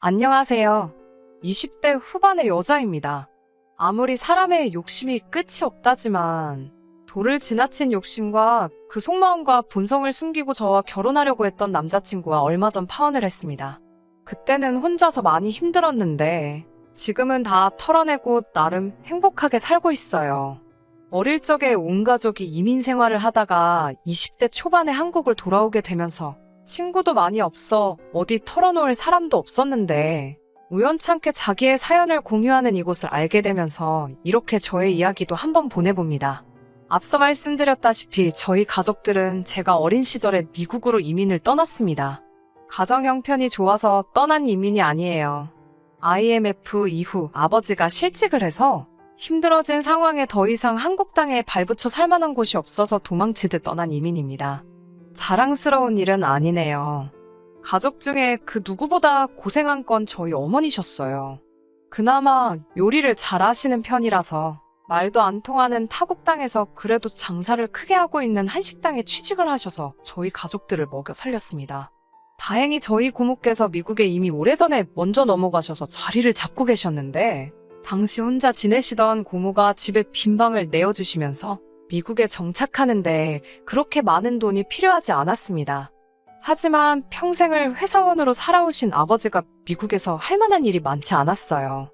안녕하세요. 20대 후반의 여자입니다. 아무리 사람의 욕심이 끝이 없다지만 도를 지나친 욕심과 그 속마음과 본성을 숨기고 저와 결혼하려고 했던 남자친구와 얼마 전 파혼을 했습니다. 그때는 혼자서 많이 힘들었는데 지금은 다 털어내고 나름 행복하게 살고 있어요. 어릴 적에 온 가족이 이민 생활을 하다가 20대 초반에 한국을 돌아오게 되면서 친구도 많이 없어 어디 털어놓을 사람도 없었는데 우연찮게 자기의 사연을 공유하는 이곳을 알게 되면서 이렇게 저의 이야기도 한번 보내봅니다. 앞서 말씀드렸다시피 저희 가족들은 제가 어린 시절에 미국으로 이민을 떠났습니다. 가정 형편이 좋아서 떠난 이민이 아니에요. IMF 이후 아버지가 실직을 해서 힘들어진 상황에 더 이상 한국 땅에 발붙여 살만한 곳이 없어서 도망치듯 떠난 이민입니다. 자랑스러운 일은 아니네요. 가족 중에 그 누구보다 고생한 건 저희 어머니셨어요. 그나마 요리를 잘 하시는 편이라서 말도 안 통하는 타국 땅에서 그래도 장사를 크게 하고 있는 한식당에 취직을 하셔서 저희 가족들을 먹여 살렸습니다. 다행히 저희 고모께서 미국에 이미 오래전에 먼저 넘어가셔서 자리를 잡고 계셨는데 당시 혼자 지내시던 고모가 집에 빈 방을 내어주시면서 미국에 정착하는데 그렇게 많은 돈이 필요하지 않았습니다. 하지만 평생을 회사원으로 살아오신 아버지가 미국에서 할 만한 일이 많지 않았어요.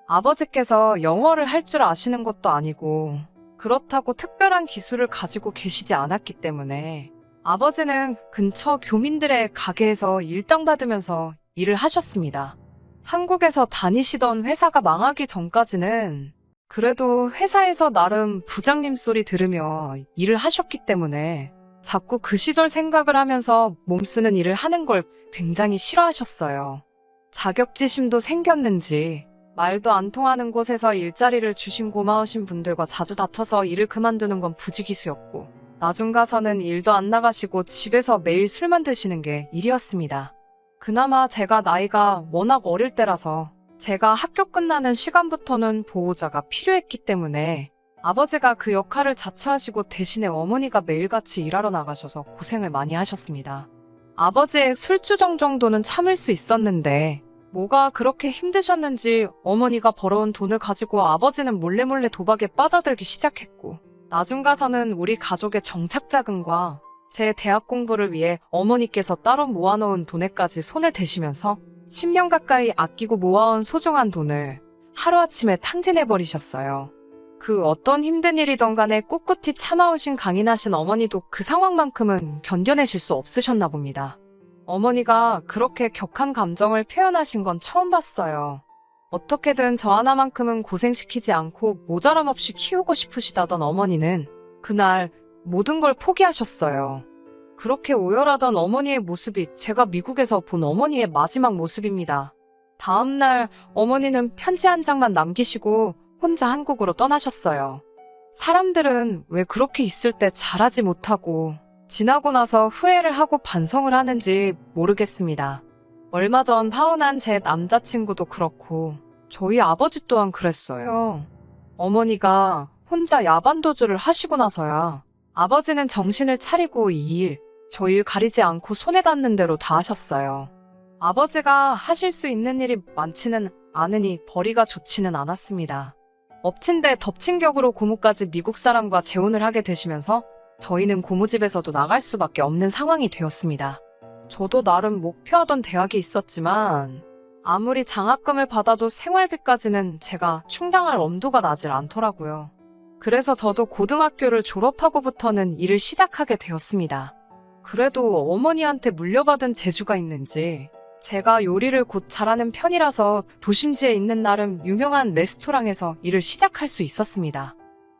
아버지께서 영어를 할 줄 아시는 것도 아니고 그렇다고 특별한 기술을 가지고 계시지 않았기 때문에 아버지는 근처 교민들의 가게에서 일당 받으면서 일을 하셨습니다. 한국에서 다니시던 회사가 망하기 전까지는 그래도 회사에서 나름 부장님 소리 들으며 일을 하셨기 때문에 자꾸 그 시절 생각을 하면서 몸쓰는 일을 하는 걸 굉장히 싫어하셨어요. 자격지심도 생겼는지 말도 안 통하는 곳에서 일자리를 주신 고마우신 분들과 자주 다퉈서 일을 그만두는 건 부지기수였고 나중 가서는 일도 안 나가시고 집에서 매일 술만 드시는 게 일이었습니다. 그나마 제가 나이가 워낙 어릴 때라서 제가 학교 끝나는 시간부터는 보호자가 필요했기 때문에 아버지가 그 역할을 자처하시고 대신에 어머니가 매일같이 일하러 나가셔서 고생을 많이 하셨습니다. 아버지의 술주정 정도는 참을 수 있었는데 뭐가 그렇게 힘드셨는지 어머니가 벌어온 돈을 가지고 아버지는 몰래몰래 도박에 빠져들기 시작했고 나중 가서는 우리 가족의 정착자금과 제 대학 공부를 위해 어머니께서 따로 모아놓은 돈에까지 손을 대시면서 10년 가까이 아끼고 모아온 소중한 돈을 하루아침에 탕진해버리셨어요. 그 어떤 힘든 일이던 간에 꿋꿋이 참아오신 강인하신 어머니도 그 상황만큼은 견뎌내실 수 없으셨나 봅니다. 어머니가 그렇게 격한 감정을 표현하신 건 처음 봤어요. 어떻게든 저 하나만큼은 고생시키지 않고 모자람 없이 키우고 싶으시다던 어머니는 그날 모든 걸 포기하셨어요. 그렇게 오열하던 어머니의 모습이 제가 미국에서 본 어머니의 마지막 모습입니다. 다음날 어머니는 편지 한 장만 남기시고 혼자 한국으로 떠나셨어요. 사람들은 왜 그렇게 있을 때 잘하지 못하고 지나고 나서 후회를 하고 반성을 하는지 모르겠습니다. 얼마 전 파혼한 제 남자친구도 그렇고 저희 아버지 또한 그랬어요. 어머니가 혼자 야반도주를 하시고 나서야 아버지는 정신을 차리고 이 일, 저 일 가리지 않고 손에 닿는 대로 다 하셨어요. 아버지가 하실 수 있는 일이 많지는 않으니 벌이가 좋지는 않았습니다. 엎친 데 덮친 격으로 고모까지 미국 사람과 재혼을 하게 되시면서 저희는 고모 집에서도 나갈 수밖에 없는 상황이 되었습니다. 저도 나름 목표하던 대학이 있었지만 아무리 장학금을 받아도 생활비까지는 제가 충당할 엄두가 나질 않더라고요. 그래서 저도 고등학교를 졸업하고부터는 일을 시작하게 되었습니다. 그래도 어머니한테 물려받은 재주가 있는지 제가 요리를 곧 잘하는 편이라서 도심지에 있는 나름 유명한 레스토랑에서 일을 시작할 수 있었습니다.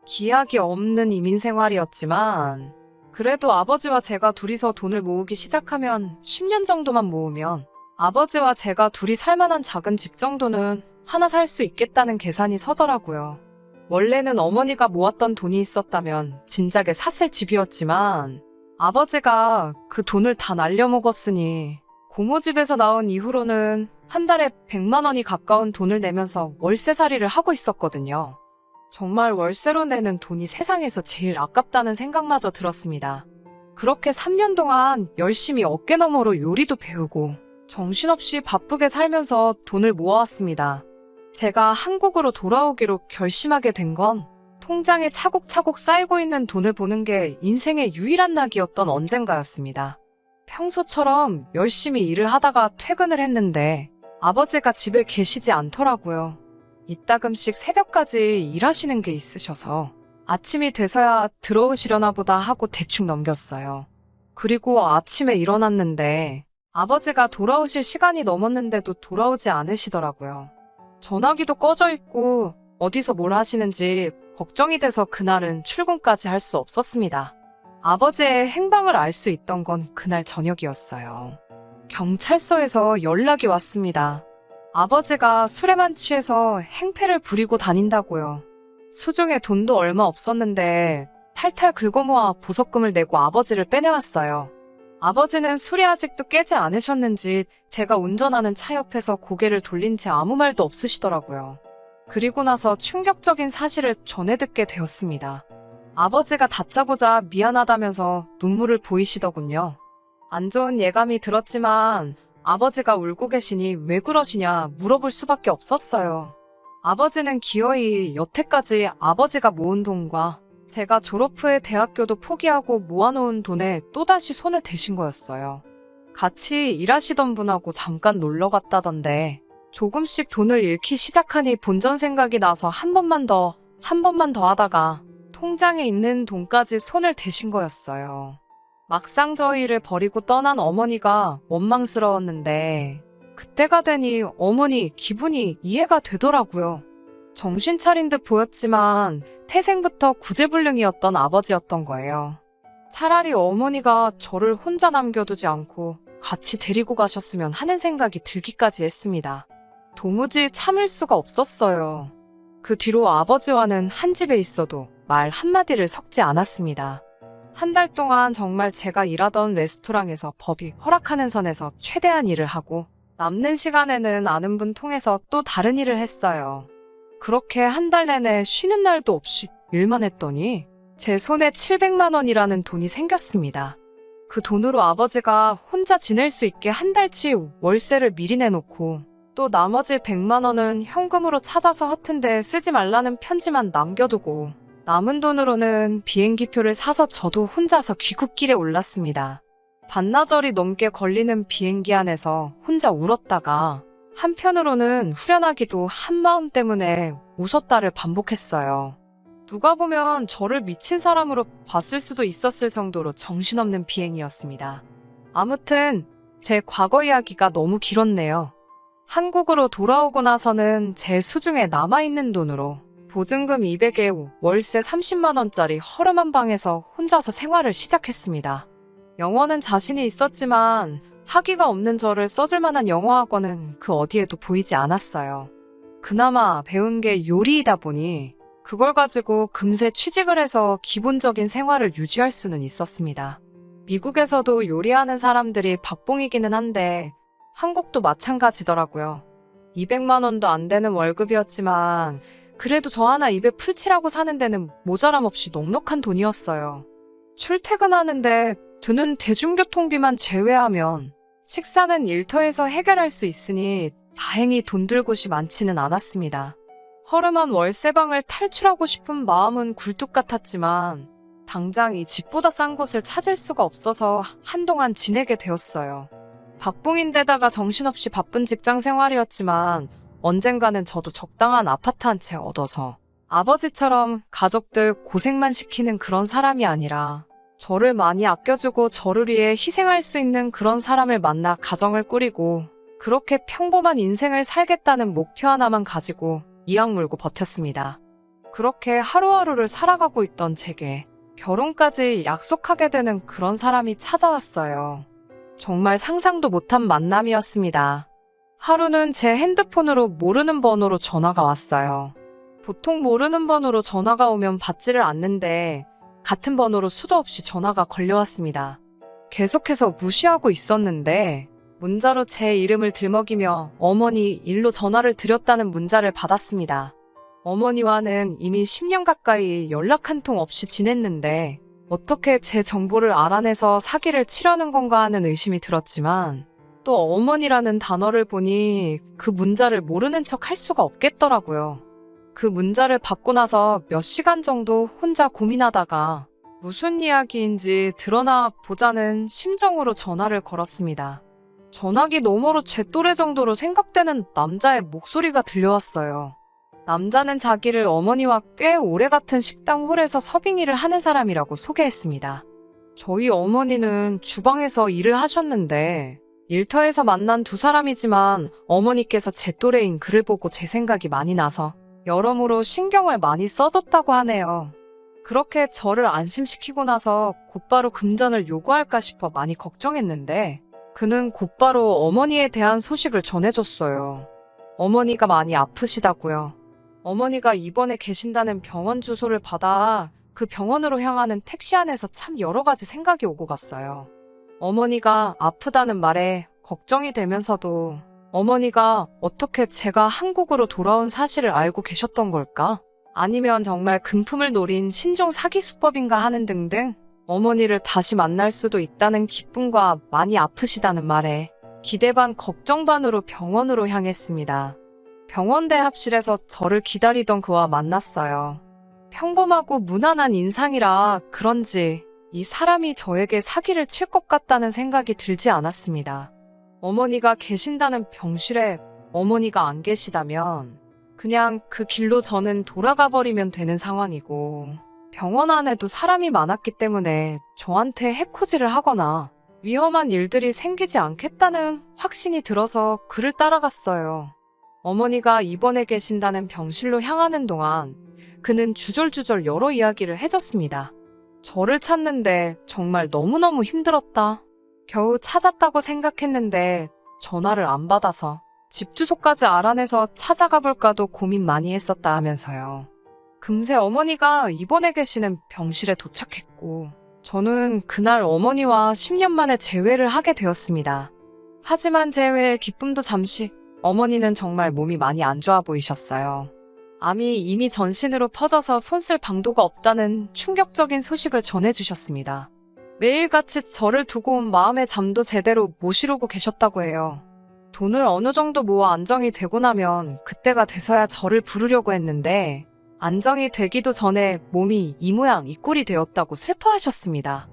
기약이 없는 이민 생활이었지만 그래도 아버지와 제가 둘이서 돈을 모으기 시작하면 10년 정도만 모으면 아버지와 제가 둘이 살만한 작은 집 정도는 하나 살 수 있겠다는 계산이 서더라고요. 원래는 어머니가 모았던 돈이 있었다면 진작에 샀을 집이었지만 아버지가 그 돈을 다 날려먹었으니 고모 집에서 나온 이후로는 한 달에 100만 원이 가까운 돈을 내면서 월세살이를 하고 있었거든요. 정말 월세로 내는 돈이 세상에서 제일 아깝다는 생각마저 들었습니다. 그렇게 3년 동안 열심히 어깨너머로 요리도 배우고 정신없이 바쁘게 살면서 돈을 모아왔습니다. 제가 한국으로 돌아오기로 결심하게 된 건 통장에 차곡차곡 쌓이고 있는 돈을 보는 게 인생의 유일한 낙이었던 언젠가였습니다. 평소처럼 열심히 일을 하다가 퇴근을 했는데 아버지가 집에 계시지 않더라고요. 이따금씩 새벽까지 일하시는 게 있으셔서 아침이 돼서야 들어오시려나 보다 하고 대충 넘겼어요. 그리고 아침에 일어났는데 아버지가 돌아오실 시간이 넘었는데도 돌아오지 않으시더라고요. 전화기도 꺼져 있고 어디서 뭘 하시는지 걱정이 돼서 그날은 출근까지 할 수 없었습니다. 아버지의 행방을 알 수 있던 건 그날 저녁이었어요. 경찰서에서 연락이 왔습니다. 아버지가 술에만 취해서 행패를 부리고 다닌다고요. 수중에 돈도 얼마 없었는데 탈탈 긁어모아 보석금을 내고 아버지를 빼내왔어요. 아버지는 술이 아직도 깨지 않으셨는지 제가 운전하는 차 옆에서 고개를 돌린 채 아무 말도 없으시더라고요. 그리고 나서 충격적인 사실을 전해 듣게 되었습니다. 아버지가 다짜고짜 미안하다면서 눈물을 보이시더군요. 안 좋은 예감이 들었지만 아버지가 울고 계시니 왜 그러시냐 물어볼 수밖에 없었어요. 아버지는 기어이 여태까지 아버지가 모은 돈과 제가 졸업 후에 대학교도 포기하고 모아놓은 돈에 또다시 손을 대신 거였어요. 같이 일하시던 분하고 잠깐 놀러 갔다던데 조금씩 돈을 잃기 시작하니 본전 생각이 나서 한 번만 더 하다가 통장에 있는 돈까지 손을 대신 거였어요. 막상 저희를 버리고 떠난 어머니가 원망스러웠는데 그때가 되니 어머니 기분이 이해가 되더라고요. 정신 차린 듯 보였지만 태생부터 구제불능이었던 아버지였던 거예요. 차라리 어머니가 저를 혼자 남겨두지 않고 같이 데리고 가셨으면 하는 생각이 들기까지 했습니다. 도무지 참을 수가 없었어요. 그 뒤로 아버지와는 한 집에 있어도 말 한마디를 섞지 않았습니다. 한 달 동안 정말 제가 일하던 레스토랑에서 법이 허락하는 선에서 최대한 일을 하고 남는 시간에는 아는 분 통해서 또 다른 일을 했어요. 그렇게 한 달 내내 쉬는 날도 없이 일만 했더니 제 손에 700만 원이라는 돈이 생겼습니다. 그 돈으로 아버지가 혼자 지낼 수 있게 한 달치 월세를 미리 내놓고 또 나머지 100만 원은 현금으로 찾아서 허튼 데 쓰지 말라는 편지만 남겨두고 남은 돈으로는 비행기표를 사서 저도 혼자서 귀국길에 올랐습니다. 반나절이 넘게 걸리는 비행기 안에서 혼자 울었다가 한편으로는 후련하기도 한 마음 때문에 웃었다를 반복했어요. 누가 보면 저를 미친 사람으로 봤을 수도 있었을 정도로 정신없는 비행이었습니다. 아무튼 제 과거 이야기가 너무 길었네요. 한국으로 돌아오고 나서는 제 수중에 남아있는 돈으로 보증금 200에 월세 30만 원짜리 허름한 방에서 혼자서 생활을 시작했습니다. 영어는 자신이 있었지만 학위가 없는 저를 써줄 만한 영어 학원은 그 어디에도 보이지 않았어요. 그나마 배운 게 요리이다 보니 그걸 가지고 금세 취직을 해서 기본적인 생활을 유지할 수는 있었습니다. 미국에서도 요리하는 사람들이 박봉이기는 한데 한국도 마찬가지더라고요. 200만 원도 안 되는 월급이었지만 그래도 저 하나 입에 풀칠하고 사는 데는 모자람 없이 넉넉한 돈이었어요. 출퇴근하는데 드는 대중교통비만 제외하면 식사는 일터에서 해결할 수 있으니 다행히 돈 들 곳이 많지는 않았습니다. 허름한 월세방을 탈출하고 싶은 마음은 굴뚝 같았지만 당장 이 집보다 싼 곳을 찾을 수가 없어서 한동안 지내게 되었어요. 박봉인데다가 정신없이 바쁜 직장 생활이었지만 언젠가는 저도 적당한 아파트 한 채 얻어서 아버지처럼 가족들 고생만 시키는 그런 사람이 아니라 저를 많이 아껴주고 저를 위해 희생할 수 있는 그런 사람을 만나 가정을 꾸리고 그렇게 평범한 인생을 살겠다는 목표 하나만 가지고 이악 물고 버텼습니다. 그렇게 하루하루를 살아가고 있던 제게 결혼까지 약속하게 되는 그런 사람이 찾아왔어요. 정말 상상도 못한 만남이었습니다. 하루는 제 핸드폰으로 모르는 번호로 전화가 왔어요. 보통 모르는 번호로 전화가 오면 받지를 않는데 같은 번호로 수도 없이 전화가 걸려왔습니다. 계속해서 무시하고 있었는데 문자로 제 이름을 들먹이며 어머니 일로 전화를 드렸다는 문자를 받았습니다. 어머니와는 이미 10년 가까이 연락 한 통 없이 지냈는데 어떻게 제 정보를 알아내서 사기를 치려는 건가 하는 의심이 들었지만 또 어머니라는 단어를 보니 그 문자를 모르는 척 할 수가 없겠더라고요. 그 문자를 받고 나서 몇 시간 정도 혼자 고민하다가 무슨 이야기인지 드러나 보자는 심정으로 전화를 걸었습니다. 전화기 너머로 제 또래 정도로 생각되는 남자의 목소리가 들려왔어요. 남자는 자기를 어머니와 꽤 오래 같은 식당 홀에서 서빙 일을 하는 사람이라고 소개했습니다. 저희 어머니는 주방에서 일을 하셨는데 일터에서 만난 두 사람이지만 어머니께서 제 또래인 그를 보고 제 생각이 많이 나서 여러모로 신경을 많이 써줬다고 하네요. 그렇게 저를 안심시키고 나서 곧바로 금전을 요구할까 싶어 많이 걱정했는데 그는 곧바로 어머니에 대한 소식을 전해줬어요. 어머니가 많이 아프시다고요. 어머니가 입원해 계신다는 병원 주소를 받아 그 병원으로 향하는 택시 안에서 참 여러 가지 생각이 오고 갔어요. 어머니가 아프다는 말에 걱정이 되면서도 어머니가 어떻게 제가 한국으로 돌아온 사실을 알고 계셨던 걸까? 아니면 정말 금품을 노린 신종 사기 수법인가 하는 등등 어머니를 다시 만날 수도 있다는 기쁨과 많이 아프시다는 말에 기대 반 걱정 반으로 병원으로 향했습니다. 병원 대합실에서 저를 기다리던 그와 만났어요. 평범하고 무난한 인상이라 그런지 이 사람이 저에게 사기를 칠 것 같다는 생각이 들지 않았습니다. 어머니가 계신다는 병실에 어머니가 안 계시다면 그냥 그 길로 저는 돌아가 버리면 되는 상황이고 병원 안에도 사람이 많았기 때문에 저한테 해코지를 하거나 위험한 일들이 생기지 않겠다는 확신이 들어서 그를 따라갔어요. 어머니가 입원해 계신다는 병실로 향하는 동안 그는 주절주절 여러 이야기를 해줬습니다. 저를 찾는데 정말 너무너무 힘들었다. 겨우 찾았다고 생각했는데 전화를 안 받아서 집 주소까지 알아내서 찾아가 볼까도 고민 많이 했었다 하면서요. 금세 어머니가 입원해 계시는 병실에 도착했고 저는 그날 어머니와 10년 만에 재회를 하게 되었습니다. 하지만 재회의 기쁨도 잠시 어머니는 정말 몸이 많이 안 좋아 보이셨어요. 암이 이미 전신으로 퍼져서 손쓸 방도가 없다는 충격적인 소식을 전해주셨습니다. 매일같이 저를 두고 온 마음의 잠도 제대로 못 이루고 계셨다고 해요. 돈을 어느 정도 모아 안정이 되고 나면 그때가 돼서야 저를 부르려고 했는데 안정이 되기도 전에 몸이 이 모양 이 꼴이 되었다고 슬퍼하셨습니다.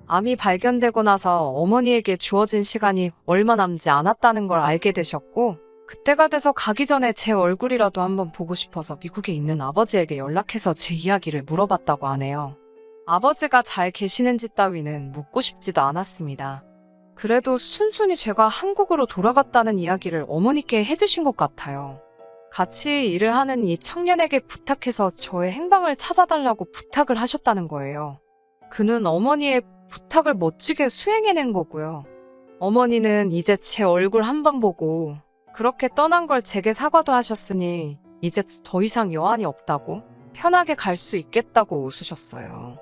암이 발견되고 나서 어머니에게 주어진 시간이 얼마 남지 않았다는 걸 알게 되셨고 그때가 돼서 가기 전에 제 얼굴이라도 한번 보고 싶어서 미국에 있는 아버지에게 연락해서 제 이야기를 물어봤다고 하네요. 아버지가 잘 계시는지 따위는 묻고 싶지도 않았습니다. 그래도 순순히 제가 한국으로 돌아갔다는 이야기를 어머니께 해주신 것 같아요. 같이 일을 하는 이 청년에게 부탁해서 저의 행방을 찾아달라고 부탁을 하셨다는 거예요. 그는 어머니의 부탁을 멋지게 수행해낸 거고요. 어머니는 이제 제 얼굴 한번 보고 그렇게 떠난 걸 제게 사과도 하셨으니 이제 더 이상 여한이 없다고 편하게 갈 수 있겠다고 웃으셨어요.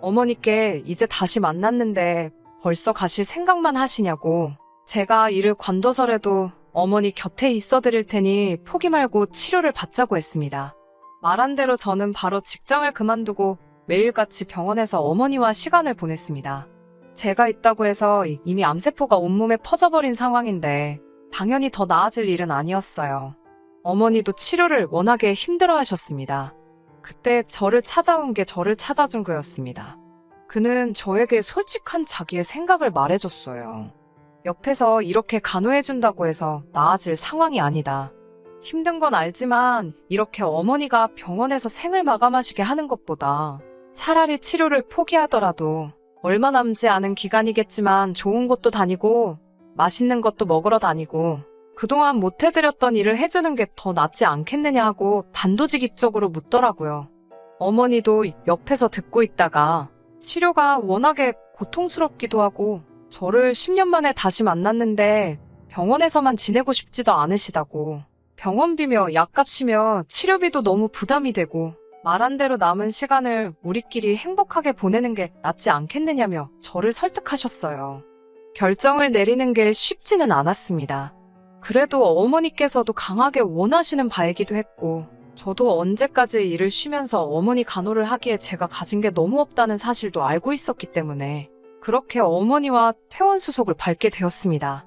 어머니께 이제 다시 만났는데 벌써 가실 생각만 하시냐고 제가 일을 관둬서라도 어머니 곁에 있어 드릴 테니 포기 말고 치료를 받자고 했습니다. 말한 대로 저는 바로 직장을 그만두고 매일같이 병원에서 어머니와 시간을 보냈습니다. 제가 있다고 해서 이미 암세포가 온몸에 퍼져버린 상황인데 당연히 더 나아질 일은 아니었어요. 어머니도 치료를 워낙에 힘들어하셨습니다. 그때 저를 찾아온 게 저를 찾아준 거였습니다. 그는 저에게 솔직한 자기의 생각을 말해줬어요. 옆에서 이렇게 간호해준다고 해서 나아질 상황이 아니다. 힘든 건 알지만 이렇게 어머니가 병원에서 생을 마감하시게 하는 것보다 차라리 치료를 포기하더라도 얼마 남지 않은 기간이겠지만 좋은 곳도 다니고 맛있는 것도 먹으러 다니고 그동안 못 해드렸던 일을 해주는 게 더 낫지 않겠느냐 하고 단도직입적으로 묻더라고요. 어머니도 옆에서 듣고 있다가 치료가 워낙에 고통스럽기도 하고 저를 10년 만에 다시 만났는데 병원에서만 지내고 싶지도 않으시다고 병원비며 약값이며 치료비도 너무 부담이 되고 말한 대로 남은 시간을 우리끼리 행복하게 보내는 게 낫지 않겠느냐며 저를 설득하셨어요. 결정을 내리는 게 쉽지는 않았습니다. 그래도 어머니께서도 강하게 원하시는 바이기도 했고 저도 언제까지 일을 쉬면서 어머니 간호를 하기에 제가 가진 게 너무 없다는 사실도 알고 있었기 때문에 그렇게 어머니와 퇴원 수속을 밟게 되었습니다.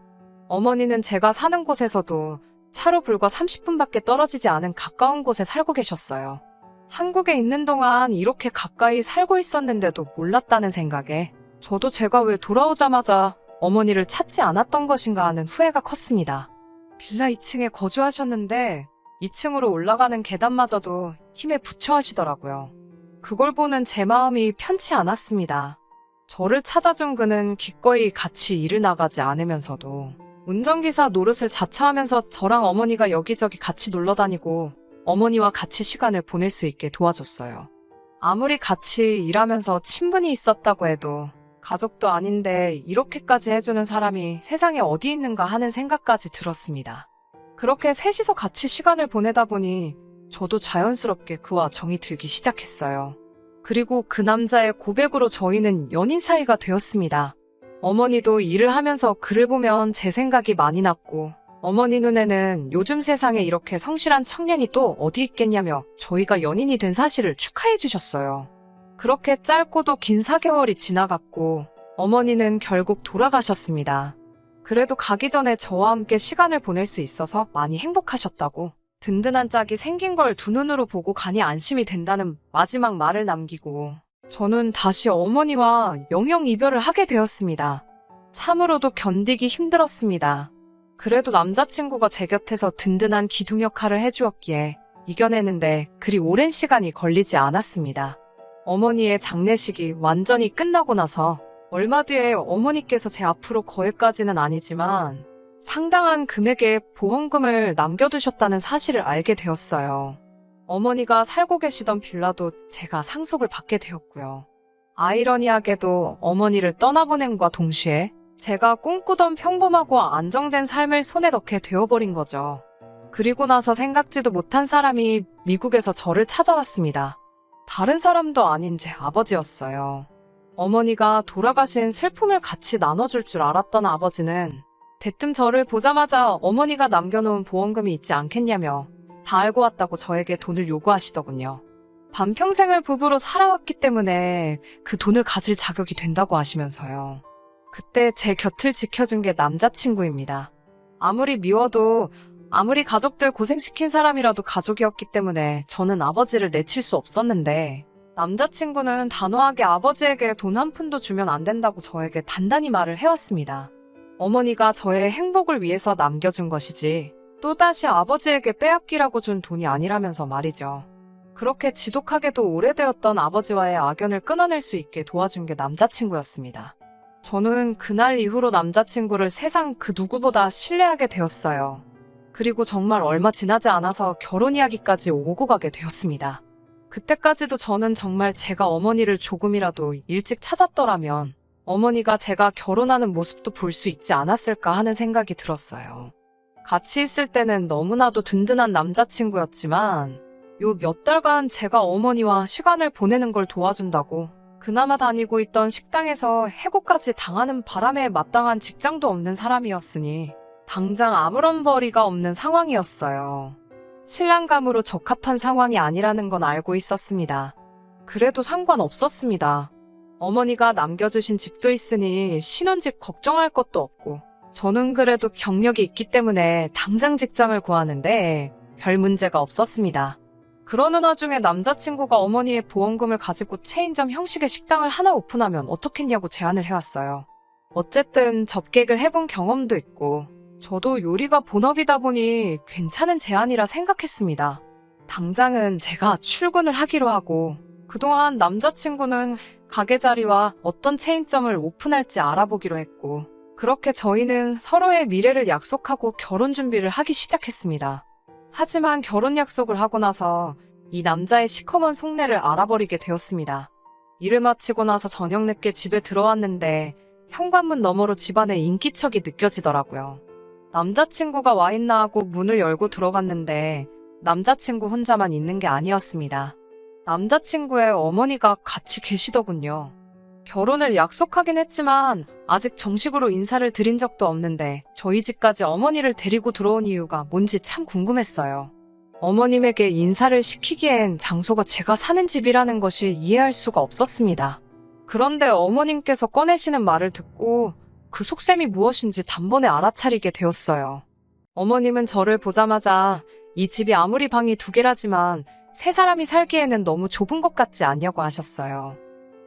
어머니는 제가 사는 곳에서도 차로 불과 30분밖에 떨어지지 않은 가까운 곳에 살고 계셨어요. 한국에 있는 동안 이렇게 가까이 살고 있었는데도 몰랐다는 생각에 저도 제가 왜 돌아오자마자 어머니를 찾지 않았던 것인가 하는 후회가 컸습니다. 빌라 2층에 거주하셨는데 2층으로 올라가는 계단마저도 힘에 부처 하시더라고요. 그걸 보는 제 마음이 편치 않았습니다. 저를 찾아준 그는 기꺼이 같이 일을 나가지 않으면서도 운전기사 노릇을 자처하면서 저랑 어머니가 여기저기 같이 놀러 다니고 어머니와 같이 시간을 보낼 수 있게 도와줬어요. 아무리 같이 일하면서 친분이 있었다고 해도 가족도 아닌데 이렇게까지 해주는 사람이 세상에 어디 있는가 하는 생각까지 들었습니다. 그렇게 셋이서 같이 시간을 보내다 보니 저도 자연스럽게 그와 정이 들기 시작했어요. 그리고 그 남자의 고백으로 저희는 연인 사이가 되었습니다. 어머니도 일을 하면서 그를 보면 제 생각이 많이 났고 어머니 눈에는 요즘 세상에 이렇게 성실한 청년이 또 어디 있겠냐며 저희가 연인이 된 사실을 축하해 주셨어요. 그렇게 짧고도 긴 4개월이 지나갔고 어머니는 결국 돌아가셨습니다. 그래도 가기 전에 저와 함께 시간을 보낼 수 있어서 많이 행복하셨다고 든든한 짝이 생긴 걸 두 눈으로 보고 가니 안심이 된다는 마지막 말을 남기고 저는 다시 어머니와 영영 이별을 하게 되었습니다. 참으로도 견디기 힘들었습니다. 그래도 남자친구가 제 곁에서 든든한 기둥 역할을 해주었기에 이겨내는데 그리 오랜 시간이 걸리지 않았습니다. 어머니의 장례식이 완전히 끝나고 나서 얼마 뒤에 어머니께서 제 앞으로 거액까지는 아니지만 상당한 금액의 보험금을 남겨두셨다는 사실을 알게 되었어요. 어머니가 살고 계시던 빌라도 제가 상속을 받게 되었고요. 아이러니하게도 어머니를 떠나보냄과 동시에 제가 꿈꾸던 평범하고 안정된 삶을 손에 넣게 되어버린 거죠. 그리고 나서 생각지도 못한 사람이 미국에서 저를 찾아왔습니다. 다른 사람도 아닌 제 아버지였어요. 어머니가 돌아가신 슬픔을 같이 나눠줄 줄 알았던 아버지는 대뜸 저를 보자마자 어머니가 남겨놓은 보험금이 있지 않겠냐며 다 알고 왔다고 저에게 돈을 요구하시더군요. 반평생을 부부로 살아왔기 때문에 그 돈을 가질 자격이 된다고 하시면서요. 그때 제 곁을 지켜준 게 남자친구입니다. 아무리 미워도 아무리 가족들 고생시킨 사람이라도 가족이었기 때문에 저는 아버지를 내칠 수 없었는데 남자친구는 단호하게 아버지에게 돈 한 푼도 주면 안 된다고 저에게 단단히 말을 해왔습니다. 어머니가 저의 행복을 위해서 남겨준 것이지 또다시 아버지에게 빼앗기라고 준 돈이 아니라면서 말이죠. 그렇게 지독하게도 오래되었던 아버지와의 악연을 끊어낼 수 있게 도와준 게 남자친구였습니다. 저는 그날 이후로 남자친구를 세상 그 누구보다 신뢰하게 되었어요. 그리고 정말 얼마 지나지 않아서 결혼 이야기까지 오고 가게 되었습니다. 그때까지도 저는 정말 제가 어머니를 조금이라도 일찍 찾았더라면 어머니가 제가 결혼하는 모습도 볼 수 있지 않았을까 하는 생각이 들었어요. 같이 있을 때는 너무나도 든든한 남자친구였지만 요 몇 달간 제가 어머니와 시간을 보내는 걸 도와준다고 그나마 다니고 있던 식당에서 해고까지 당하는 바람에 마땅한 직장도 없는 사람이었으니 당장 아무런 벌이가 없는 상황이었어요. 신랑감으로 적합한 상황이 아니라는 건 알고 있었습니다. 그래도 상관없었습니다. 어머니가 남겨주신 집도 있으니 신혼집 걱정할 것도 없고 저는 그래도 경력이 있기 때문에 당장 직장을 구하는데 별 문제가 없었습니다. 그러는 와중에 남자친구가 어머니의 보험금을 가지고 체인점 형식의 식당을 하나 오픈하면 어떻겠냐고 제안을 해왔어요. 어쨌든 접객을 해본 경험도 있고 저도 요리가 본업이다 보니 괜찮은 제안이라 생각했습니다. 당장은 제가 출근을 하기로 하고 그동안 남자친구는 가게 자리와 어떤 체인점을 오픈할지 알아보기로 했고 그렇게 저희는 서로의 미래를 약속하고 결혼 준비를 하기 시작했습니다. 하지만 결혼 약속을 하고 나서 이 남자의 시커먼 속내를 알아버리게 되었습니다. 일을 마치고 나서 저녁 늦게 집에 들어왔는데 현관문 너머로 집안의 인기척이 느껴지더라고요. 남자친구가 와 있나 하고 문을 열고 들어갔는데 남자친구 혼자만 있는 게 아니었습니다. 남자친구의 어머니가 같이 계시더군요. 결혼을 약속하긴 했지만 아직 정식으로 인사를 드린 적도 없는데 저희 집까지 어머니를 데리고 들어온 이유가 뭔지 참 궁금했어요. 어머님에게 인사를 시키기엔 장소가 제가 사는 집이라는 것이 이해할 수가 없었습니다. 그런데 어머님께서 꺼내시는 말을 듣고 그 속셈이 무엇인지 단번에 알아차리게 되었어요. 어머님은 저를 보자마자 이 집이 아무리 방이 2개라지만 3사람이 살기에는 너무 좁은 것 같지 않냐고 하셨어요.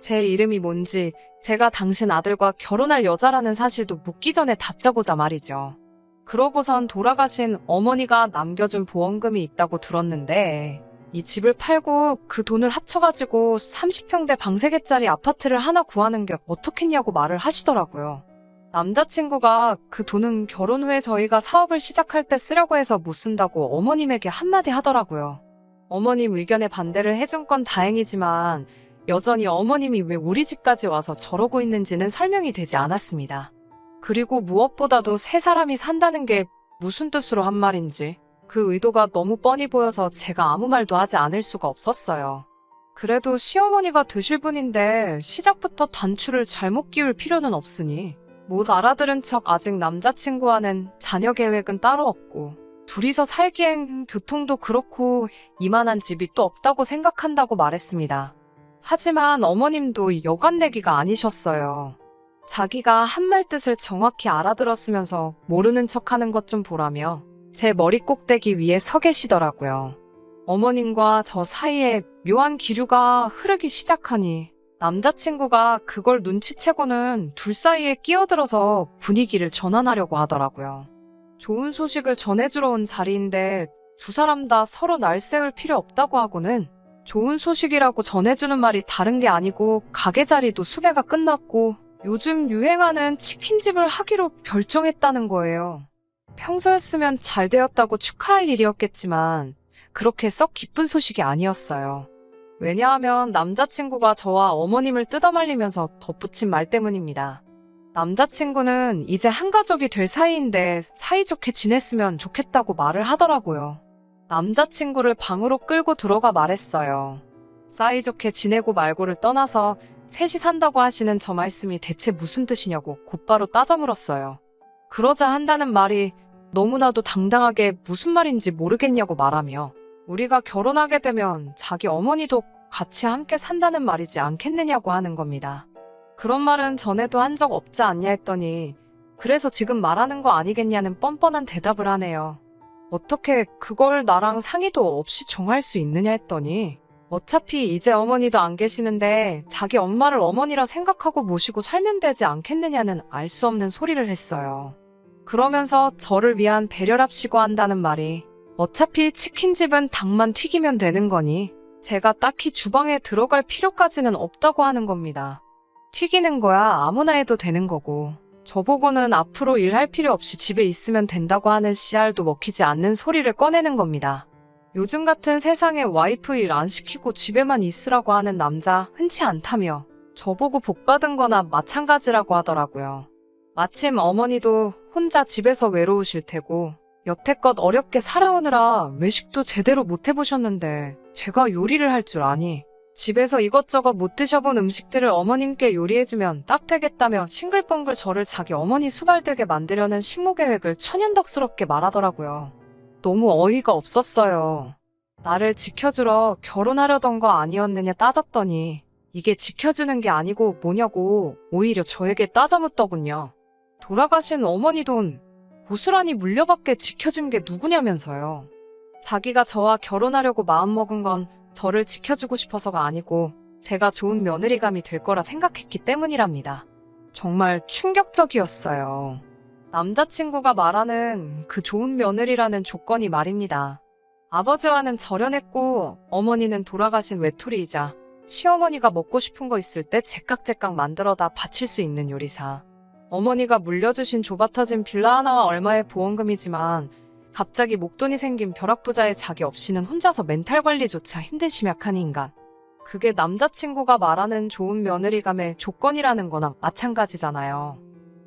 제 이름이 뭔지, 제가 당신 아들과 결혼할 여자라는 사실도 묻기 전에 다짜고자 말이죠. 그러고선 돌아가신 어머니가 남겨준 보험금이 있다고 들었는데 이 집을 팔고 그 돈을 합쳐가지고 30평대 방 3개짜리 아파트를 하나 구하는 게 어떻겠냐고 말을 하시더라고요. 남자친구가 그 돈은 결혼 후에 저희가 사업을 시작할 때 쓰려고 해서 못 쓴다고 어머님에게 한마디 하더라고요. 어머님 의견에 반대를 해준 건 다행이지만 여전히 어머님이 왜 우리 집까지 와서 저러고 있는지는 설명이 되지 않았습니다. 그리고 무엇보다도 3사람이 산다는 게 무슨 뜻으로 한 말인지 그 의도가 너무 뻔히 보여서 제가 아무 말도 하지 않을 수가 없었어요. 그래도 시어머니가 되실 분인데 시작부터 단추를 잘못 끼울 필요는 없으니 못 알아들은 척 아직 남자친구와는 자녀 계획은 따로 없고 둘이서 살기엔 교통도 그렇고 이만한 집이 또 없다고 생각한다고 말했습니다. 하지만 어머님도 여간 내기가 아니셨어요. 자기가 한 말 뜻을 정확히 알아들었으면서 모르는 척하는 것 좀 보라며 제 머리 꼭대기 위에 서 계시더라고요. 어머님과 저 사이에 묘한 기류가 흐르기 시작하니 남자친구가 그걸 눈치채고는 둘 사이에 끼어들어서 분위기를 전환하려고 하더라고요. 좋은 소식을 전해주러 온 자리인데 2사람 다 서로 날쌔울 필요 없다고 하고는 좋은 소식이라고 전해주는 말이 다른 게 아니고 가게 자리도 수배가 끝났고 요즘 유행하는 치킨집을 하기로 결정했다는 거예요. 평소였으면 잘 되었다고 축하할 일이었겠지만 그렇게 썩 기쁜 소식이 아니었어요. 왜냐하면 남자친구가 저와 어머님을 뜯어말리면서 덧붙인 말 때문입니다. 남자친구는 이제 한 가족이 될 사이인데 사이좋게 지냈으면 좋겠다고 말을 하더라고요. 남자친구를 방으로 끌고 들어가 말했어요. 사이좋게 지내고 말고를 떠나서 셋이 산다고 하시는 저 말씀이 대체 무슨 뜻이냐고 곧바로 따져 물었어요. 그러자 한다는 말이 너무나도 당당하게 무슨 말인지 모르겠냐고 말하며 우리가 결혼하게 되면 자기 어머니도 같이 함께 산다는 말이지 않겠느냐고 하는 겁니다. 그런 말은 전에도 한 적 없지 않냐 했더니 그래서 지금 말하는 거 아니겠냐는 뻔뻔한 대답을 하네요. 어떻게 그걸 나랑 상의도 없이 정할 수 있느냐 했더니 어차피 이제 어머니도 안 계시는데 자기 엄마를 어머니라 생각하고 모시고 살면 되지 않겠느냐는 알 수 없는 소리를 했어요. 그러면서 저를 위한 배려랍시고 한다는 말이 어차피 치킨집은 닭만 튀기면 되는 거니 제가 딱히 주방에 들어갈 필요까지는 없다고 하는 겁니다. 튀기는 거야 아무나 해도 되는 거고 저보고는 앞으로 일할 필요 없이 집에 있으면 된다고 하는 씨알도 먹히지 않는 소리를 꺼내는 겁니다. 요즘 같은 세상에 와이프 일 안 시키고 집에만 있으라고 하는 남자 흔치 않다며 저보고 복받은 거나 마찬가지라고 하더라고요. 마침 어머니도 혼자 집에서 외로우실 테고 여태껏 어렵게 살아오느라 외식도 제대로 못 해보셨는데 제가 요리를 할 줄 아니 집에서 이것저것 못 드셔본 음식들을 어머님께 요리해주면 딱 되겠다며 싱글벙글 저를 자기 어머니 수발들게 만들려는 식모계획을 천연덕스럽게 말하더라고요. 너무 어이가 없었어요. 나를 지켜주러 결혼하려던 거 아니었느냐 따졌더니 이게 지켜주는 게 아니고 뭐냐고 오히려 저에게 따져묻더군요. 돌아가신 어머니 돈 고스란히 물려받게 지켜준 게 누구냐면서요. 자기가 저와 결혼하려고 마음먹은 건 저를 지켜주고 싶어서가 아니고 제가 좋은 며느리감이 될 거라 생각했기 때문이랍니다. 정말 충격적이었어요. 남자친구가 말하는 그 좋은 며느리라는 조건이 말입니다. 아버지와는 절연했고 어머니는 돌아가신 외톨이이자 시어머니가 먹고 싶은 거 있을 때 제깍제깍 만들어다 바칠 수 있는 요리사. 어머니가 물려주신 좁아터진 빌라 하나와 얼마의 보험금이지만 갑자기 목돈이 생긴 벼락부자의 자기 없이는 혼자서 멘탈 관리조차 힘든 심약한 인간. 그게 남자친구가 말하는 좋은 며느리감의 조건이라는 거나 마찬가지잖아요.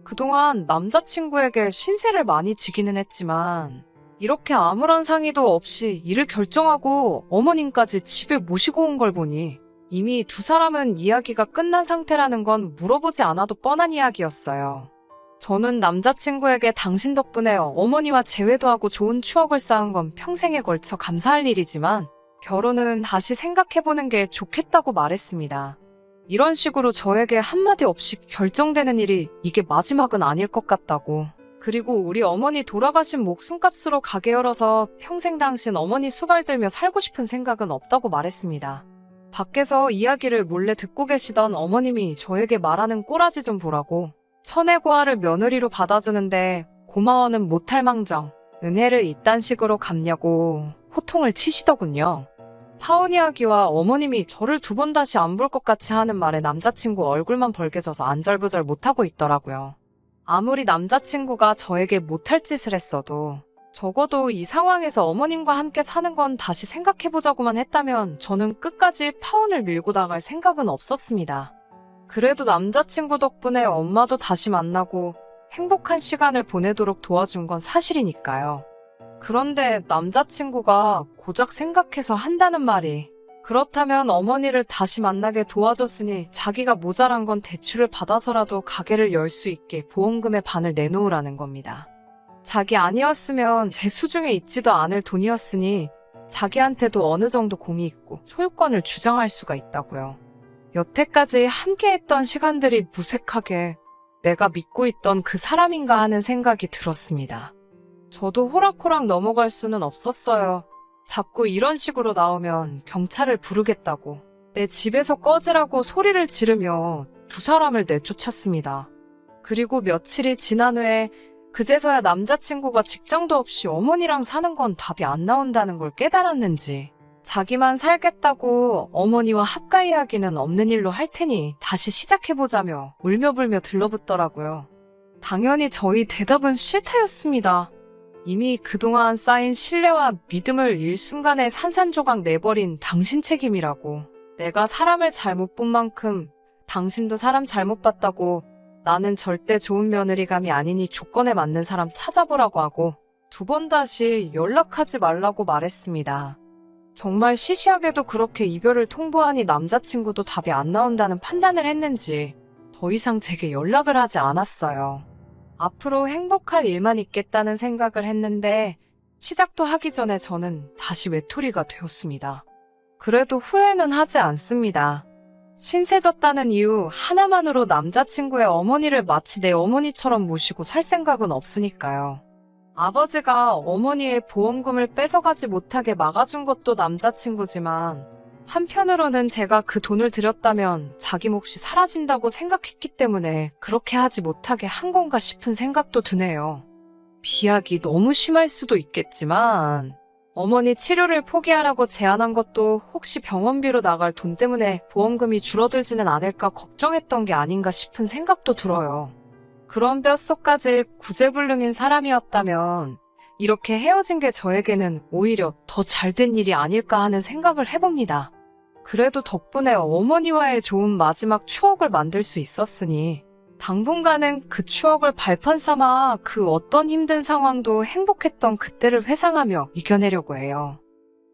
그동안 남자친구에게 신세를 많이 지기는 했지만 이렇게 아무런 상의도 없이 일을 결정하고 어머님까지 집에 모시고 온 걸 보니 이미 2사람은 이야기가 끝난 상태라는 건 물어보지 않아도 뻔한 이야기였어요. 저는 남자친구에게 당신 덕분에 어머니와 재회도 하고 좋은 추억을 쌓은 건 평생에 걸쳐 감사할 일이지만 결혼은 다시 생각해보는 게 좋겠다고 말했습니다. 이런 식으로 저에게 한마디 없이 결정되는 일이 이게 마지막은 아닐 것 같다고. 그리고 우리 어머니 돌아가신 목숨값으로 가게 열어서 평생 당신 어머니 수발 들며 살고 싶은 생각은 없다고 말했습니다. 밖에서 이야기를 몰래 듣고 계시던 어머님이 저에게 말하는 꼬라지 좀 보라고. 천의 고아를 며느리로 받아주는데 고마워는 못할 망정 은혜를 이딴 식으로 갚냐고 호통을 치시더군요. 파혼 이야기와 어머님이 저를 두 번 다시 안 볼 것 같이 하는 말에 남자친구 얼굴만 벌개져서 안절부절 못하고 있더라고요. 아무리 남자친구가 저에게 못할 짓을 했어도 적어도 이 상황에서 어머님과 함께 사는 건 다시 생각해보자고만 했다면 저는 끝까지 파혼을 밀고 나갈 생각은 없었습니다. 그래도 남자친구 덕분에 엄마도 다시 만나고 행복한 시간을 보내도록 도와준 건 사실이니까요. 그런데 남자친구가 고작 생각해서 한다는 말이 그렇다면 어머니를 다시 만나게 도와줬으니 자기가 모자란 건 대출을 받아서라도 가게를 열 수 있게 보험금의 반을 내놓으라는 겁니다. 자기 아니었으면 제 수중에 있지도 않을 돈이었으니 자기한테도 어느 정도 공이 있고 소유권을 주장할 수가 있다고요. 여태까지 함께했던 시간들이 무색하게 내가 믿고 있던 그 사람인가 하는 생각이 들었습니다. 저도 호락호락 넘어갈 수는 없었어요. 자꾸 이런 식으로 나오면 경찰을 부르겠다고 내 집에서 꺼지라고 소리를 지르며 두 사람을 내쫓았습니다. 그리고 며칠이 지난 후에 그제서야 남자친구가 직장도 없이 어머니랑 사는 건 답이 안 나온다는 걸 깨달았는지 자기만 살겠다고 어머니와 합가 이야기는 없는 일로 할 테니 다시 시작해보자며 울며불며 들러붙더라고요. 당연히 저희 대답은 싫다였습니다. 이미 그동안 쌓인 신뢰와 믿음을 일순간에 산산조각 내버린 당신 책임이라고. 내가 사람을 잘못 본 만큼 당신도 사람 잘못 봤다고. 나는 절대 좋은 며느리감이 아니니 조건에 맞는 사람 찾아보라고 하고 두 번 다시 연락하지 말라고 말했습니다. 정말 시시하게도 그렇게 이별을 통보하니 남자친구도 답이 안 나온다는 판단을 했는지 더 이상 제게 연락을 하지 않았어요. 앞으로 행복할 일만 있겠다는 생각을 했는데 시작도 하기 전에 저는 다시 외톨이가 되었습니다. 그래도 후회는 하지 않습니다. 신세졌다는 이유 하나만으로 남자친구의 어머니를 마치 내 어머니처럼 모시고 살 생각은 없으니까요. 아버지가 어머니의 보험금을 뺏어가지 못하게 막아준 것도 남자친구지만 한편으로는 제가 그 돈을 들였다면 자기 몫이 사라진다고 생각했기 때문에 그렇게 하지 못하게 한 건가 싶은 생각도 드네요. 비약이 너무 심할 수도 있겠지만 어머니 치료를 포기하라고 제안한 것도 혹시 병원비로 나갈 돈 때문에 보험금이 줄어들지는 않을까 걱정했던 게 아닌가 싶은 생각도 들어요. 그런 뼛속까지 구제불능인 사람이었다면 이렇게 헤어진 게 저에게는 오히려 더 잘된 일이 아닐까 하는 생각을 해봅니다. 그래도 덕분에 어머니와의 좋은 마지막 추억을 만들 수 있었으니 당분간은 그 추억을 발판 삼아 그 어떤 힘든 상황도 행복했던 그때를 회상하며 이겨내려고 해요.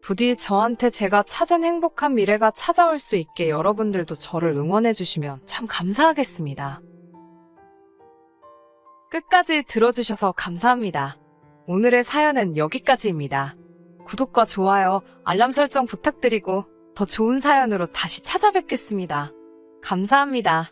부디 저한테 제가 찾은 행복한 미래가 찾아올 수 있게 여러분들도 저를 응원해주시면 참 감사하겠습니다. 끝까지 들어주셔서 감사합니다. 오늘의 사연은 여기까지입니다. 구독과 좋아요, 알람 설정 부탁드리고 더 좋은 사연으로 다시 찾아뵙겠습니다. 감사합니다.